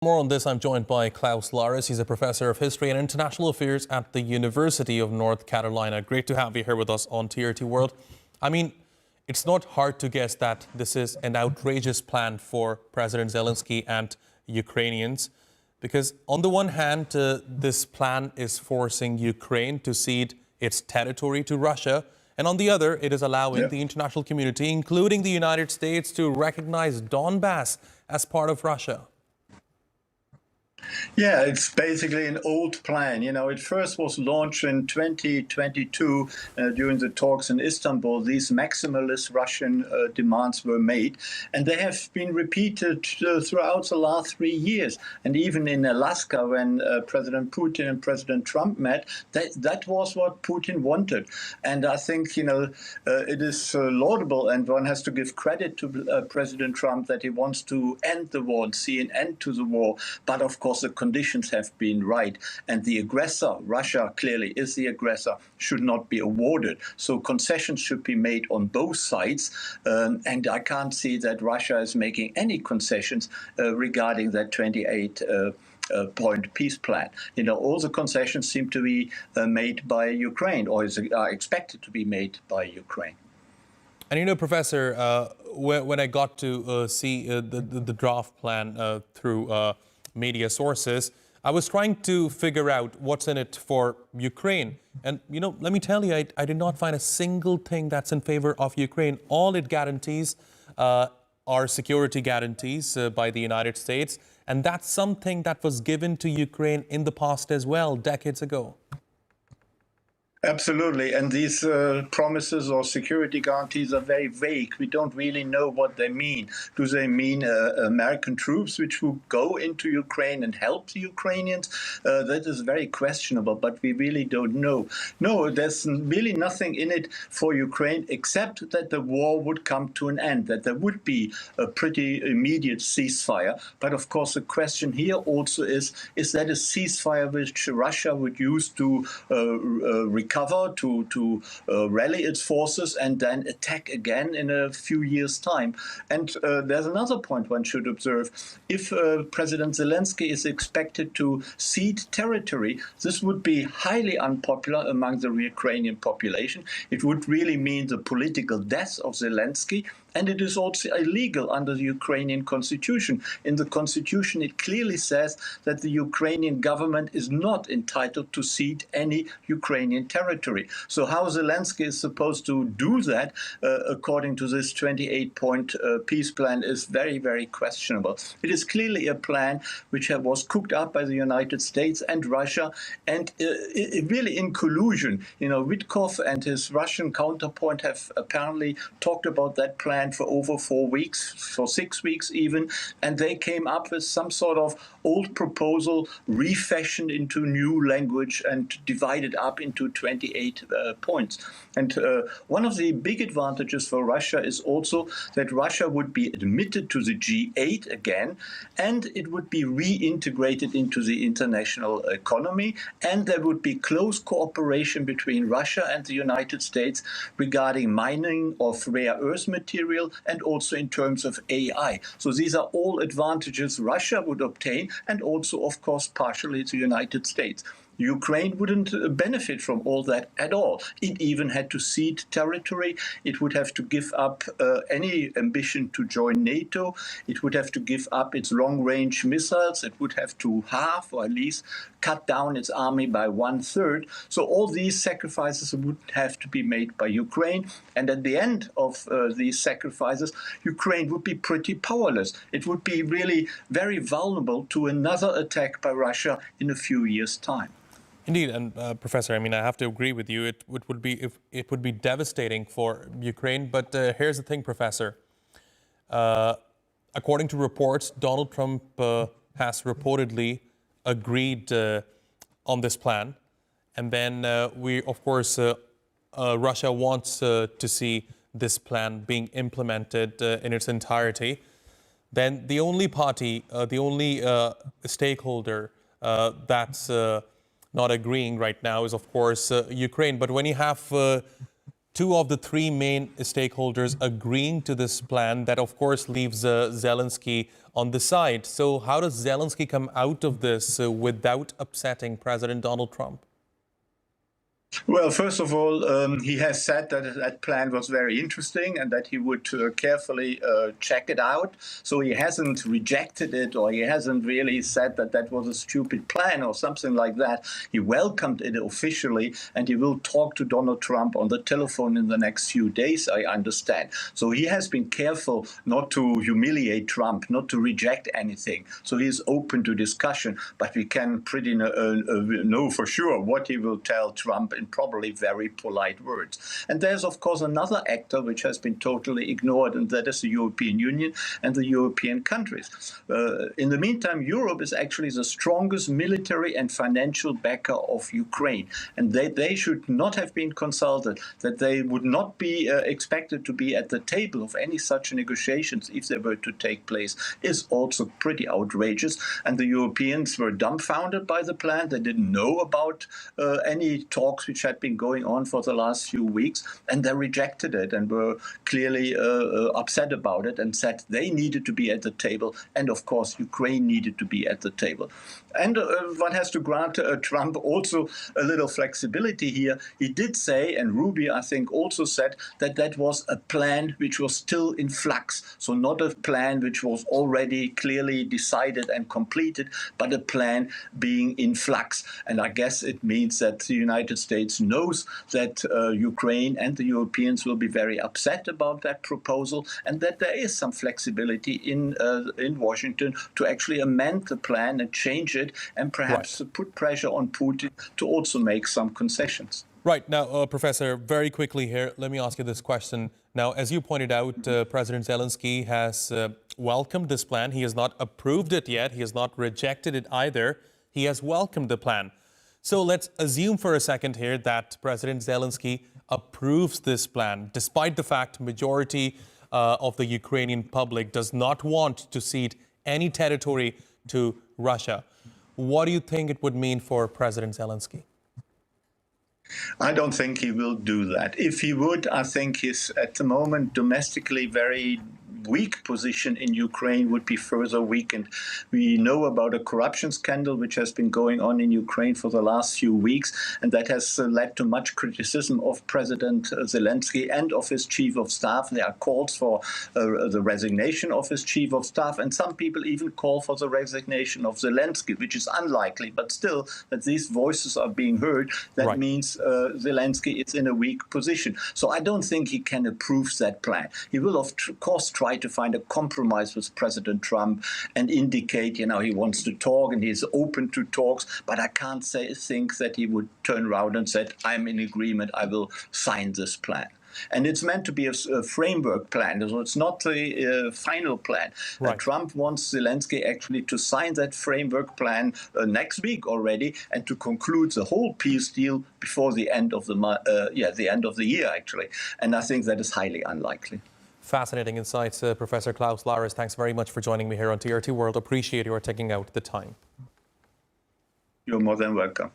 More on this, I'm joined by Klaus Larres. He's a professor of history and international affairs at the University of North Carolina. Great to have you here with us on TRT World. I mean, it's not hard to guess that this is an outrageous plan for President Zelensky and Ukrainians, because on the one hand, this plan is forcing Ukraine to cede its territory to Russia, and on the other, it is allowing the international community, including the United States, to recognize Donbass as part of Russia. Yeah, it's basically an old plan. You know, it first was launched in 2022 during the talks in Istanbul. These maximalist Russian demands were made, and they have been repeated throughout the last 3 years. And even in Alaska, when President Putin and President Trump met, that was what Putin wanted. And I think, you know, it is laudable, and one has to give credit to President Trump that he wants to end the war and see an end to the war. But of course, the conditions have been right, and the aggressor, Russia clearly is the aggressor, should not be awarded. So concessions should be made on both sides, and I can't see that Russia is making any concessions regarding that 28-point peace plan. You know, all the concessions seem to be made by Ukraine, or are expected to be made by Ukraine. And you know, Professor, when I got to see the draft plan through media sources, I was trying to figure out what's in it for Ukraine. And, you know, let me tell you, I did not find a single thing that's in favor of Ukraine. All it guarantees are security guarantees by the United States. And that's something that was given to Ukraine in the past as well, decades ago. Absolutely. And these promises or security guarantees are very vague. We don't really know what they mean. Do they mean American troops which will go into Ukraine and help the Ukrainians? That is very questionable, but we really don't know. No, there's really nothing in it for Ukraine except that the war would come to an end, that there would be a pretty immediate ceasefire. But of course, the question here also is that a ceasefire which Russia would use to recover, to rally its forces and then attack again in a few years' time. And there's another point one should observe. If President Zelensky is expected to cede territory, this would be highly unpopular among the Ukrainian population. It would really mean the political death of Zelensky. And it is also illegal under the Ukrainian constitution. In the constitution, it clearly says that the Ukrainian government is not entitled to cede any Ukrainian territory. So how Zelensky is supposed to do that, according to this 28-point peace plan, is very, very questionable. It is clearly a plan which was cooked up by the United States and Russia, and really in collusion. You know, Witkoff and his Russian counterpart have apparently talked about that plan for over 4 weeks, for 6 weeks even, and they came up with some sort of old proposal refashioned into new language and divided up into 28 points. And one of the big advantages for Russia is also that Russia would be admitted to the G8 again, and it would be reintegrated into the international economy, and there would be close cooperation between Russia and the United States regarding mining of rare earth material, and also in terms of AI. So these are all advantages Russia would obtain, and also, of course, partially the United States. Ukraine wouldn't benefit from all that at all. It even had to cede territory. It would have to give up any ambition to join NATO. It would have to give up its long-range missiles. It would have to halve, or at least cut down its army by 1/3. So all these sacrifices would have to be made by Ukraine. And at the end of these sacrifices, Ukraine would be pretty powerless. It would be really very vulnerable to another attack by Russia in a few years' time. Indeed, and Professor, I mean, I have to agree with you. It would be devastating for Ukraine. But here's the thing, Professor. According to reports, Donald Trump has reportedly agreed on this plan, and then of course, Russia wants to see this plan being implemented in its entirety. Then the only party, the only stakeholder that's not agreeing right now is, of course, Ukraine. But when you have two of the three main stakeholders agreeing to this plan. That, of course, leaves Zelensky on the side. So how does Zelensky come out of this without upsetting President Donald Trump? Well, first of all, he has said that that plan was very interesting and that he would carefully check it out. So he hasn't rejected it, or he hasn't really said that that was a stupid plan or something like that. He welcomed it officially, and he will talk to Donald Trump on the telephone in the next few days, I understand. So he has been careful not to humiliate Trump, not to reject anything. So he is open to discussion, but we can pretty know for sure what he will tell Trump in probably very polite words. And there's, of course, another actor which has been totally ignored, and that is the European Union and the European countries. In the meantime, Europe is actually the strongest military and financial backer of Ukraine. And they should not have been consulted, that they would not be expected to be at the table of any such negotiations if they were to take place, is also pretty outrageous. And the Europeans were dumbfounded by the plan. They didn't know about any talks which had been going on for the last few weeks, and they rejected it and were clearly upset about it and said they needed to be at the table, and of course Ukraine needed to be at the table. And one has to grant Trump also a little flexibility here. He did say, and Ruby I think also said, that that was a plan which was still in flux, so not a plan which was already clearly decided and completed, but a plan being in flux. And I guess it means that the United States knows that Ukraine and the Europeans will be very upset about that proposal, and that there is some flexibility in Washington to actually amend the plan and change it, and perhaps put pressure on Putin to also make some concessions. Right. Now, Professor, very quickly here, let me ask you this question. Now, as you pointed out, President Zelensky has welcomed this plan. He has not approved it yet. He has not rejected it either. He has welcomed the plan. So let's assume for a second here that President Zelensky approves this plan, despite the fact majority of the Ukrainian public does not want to cede any territory to Russia. What do you think it would mean for President Zelensky? I don't think he will do that. If he would, I think his, at the moment, domestically very weak position in Ukraine would be further weakened. We know about a corruption scandal which has been going on in Ukraine for the last few weeks, and that has led to much criticism of President Zelensky and of his chief of staff. There are calls for the resignation of his chief of staff, and some people even call for the resignation of Zelensky, which is unlikely, but still that these voices are being heard. That means Zelensky is in a weak position. So I don't think he can approve that plan. He will, of course, try to find a compromise with President Trump and indicate, he wants to talk and he's open to talks. But I can't think that he would turn around and say, I'm in agreement, I will sign this plan. And it's meant to be a framework plan, so it's not the final plan. Trump wants Zelensky actually to sign that framework plan next week already, and to conclude the whole peace deal before the end of the end of the year, actually. And I think that is highly unlikely. Fascinating insights, Professor Klaus Larres. Thanks very much for joining me here on TRT World. Appreciate your taking out the time. You're more than welcome.